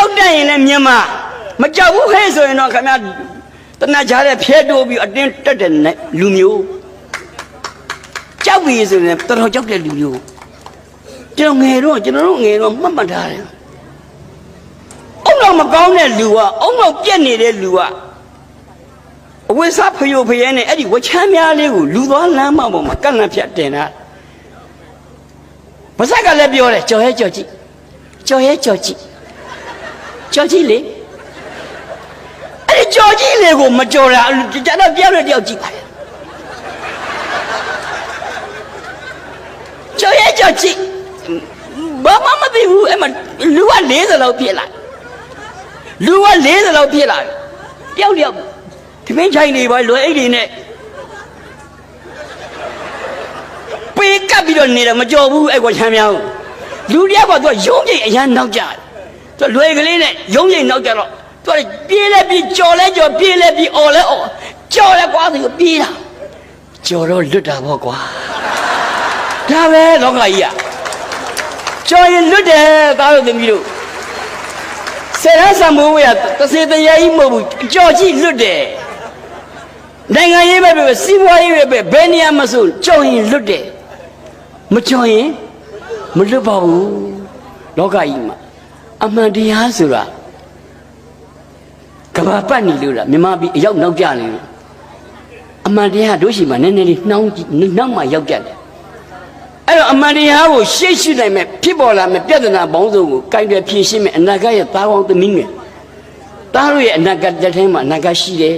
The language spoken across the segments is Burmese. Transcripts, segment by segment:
ကြောက်တတ်ရင်လည်းမြန်မာမကြောက်ဘူးဟဲ့ဆိုရင်တော့ခင်ဗျာတနတ်ကြားတဲ့ဖျဲတိုးပြီးအတင်းတက်တဲ့လူမျိုးကြောက်ပြီဆိုရင်တော်တော်ကြောက်တဲ့လူမျိုးကျွန်တော်ငယ်တော့မှတ်မှတ်ထားတယ်အုံတော့မကောင်းတဲ့လူကအုံတော့ပြက်နေတဲ့လူကအဝိစားဖယိုဖယဲနဲ့အဲ့ဒီဝချမ်းများလေးကိုလူသွားလမ်းမပေါ်မှာကန့်လန့်ဖြတ်တင်တာဘာသာကလည်းပြောတယ်ကြော်ရဲကြော်ကြည့်ကြော်ရဲကြော်ကြည့်ကြော်ကြည့်လေအဲ့ဒီကြော်ကြည့်လေကိုမကြော်တာကျတော့ပြောလို့တယောက်ကြည့်ပါလေကြော်ရဲကြော်ကြည့်ဘာမှမသိဘူးအဲ့မှာလူက40လောက်ဖြစ်လာလူက40လောက်ဖြစ်လာတယောက်ဒီမင်းချိုင်နေပါလွယ်အိတ်တွေနဲ့ပေးကပ်ပြီးတော့နေတယ်မကြော်ဘူးအဲ့ကွာချမ်းမြောင်းလူတယောက်ကသူကရုံးပြိတ်အရန်နောက်ကြတယ်သူလွယ်ကလေးနဲ့ရုံးပြိတ်နောက်ကြတော့သူကပြေးလဲပြေးကြော်လဲကြော်ပြေးလဲပြေးអော်လဲអော်ကြော်လဲကွာသူပြေးတာကြော်တော့လွတ်တာပေါ့ကွာဒါပဲလောကကြီးอ่ะကြော်ရင်လွတ်တယ်ကားလို့သမီးတို့ဆယ်ရဆံမိုးဝရတစေတရေကြီးမဟုတ်ဘူးကြော်ကြည့်လွတ်တယ်နိုင်ငံရေးပဲပဲစီးပွားရေးပဲပဲဘယ်နေရာမှာဆိုကြော်ရင်လွတ်တယ်မကြော်ရင်မလွတ်ပါဘူးလောကကြီးမှာအမှန်တရားဆိုတာကဘာပတ်နေလို့လားမြန်မာပြည်အရောက်နောက်ကျနေလို့အမှန်တရားတို့ရှိမှနည်းနည်းလေးနှောင်းနောက်မှရောက်ကြတယ်အဲ့တော့အမှန်တရားကိုရှေ့ရှုနိုင်မဲ့ဖြစ်ပေါ်လာမဲ့ပြဿနာပေါင်းစုံကိုကိုင်တွယ်ဖြေရှင်းမဲ့အနာဂတ်ရဲ့သားကောင်းသမီးငယ်သားတို့ရဲ့အနာဂတ်တစ်ထဲမှာအနာဂတ်ရှိတယ်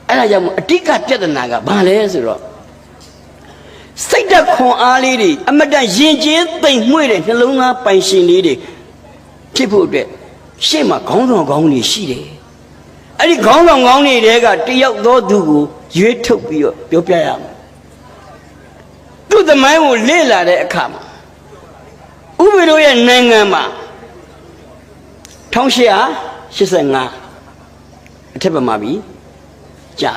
အဲ့ဒါကြောင့်အဓိကပြဿနာကဘာလဲဆိုတော့စိတ်ဓာတ်ခွန်အားလေးတွေအမတန်ရင်ကျေးသိမ်မွေ့တဲ့နှလုံးသားပိုင်ရှင်လေးတွေဖြစ်ဖို့အတွက်ရှေ့မှာခေါင်းဆောင်ကောင်းတွေရှိတယ်အဲ့ဒီခေါင်းဆောင်ကောင်းတွေတဲကတယောက်သောသူကိုရွေးထုတ်ပြီးတော့ပြောပြရမယ်သူ့သမိုင်းကိုလေ့လာတဲ့အခါမှာဥပဒေတို့ရဲ့နိုင်ငံမှာ1885အထက်ပါမှာပြီကြာ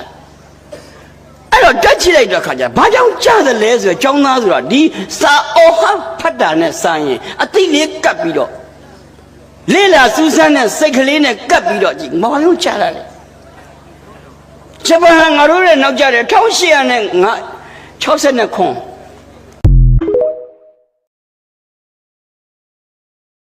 အဲ့တော့တက်ကြည့်လိုက်တဲ့အခါကျဘာကြောင့်ကြာတယ်လဲဆိုတော့ကျောင်းသားဆိုတာဒီစာအော်ဟဖတ်တာနဲ့စာရင်အသိလေးကပ်ပြီးတော့လေ့လာစူးစမ်းတဲ့စိတ်ကလေးနဲ့ကပ်ပြီးတော့ကြည့်ဘာလို့ကြာတာလဲဂျပန်ငါတို့ရဲ့နောက်ကြတဲ့1869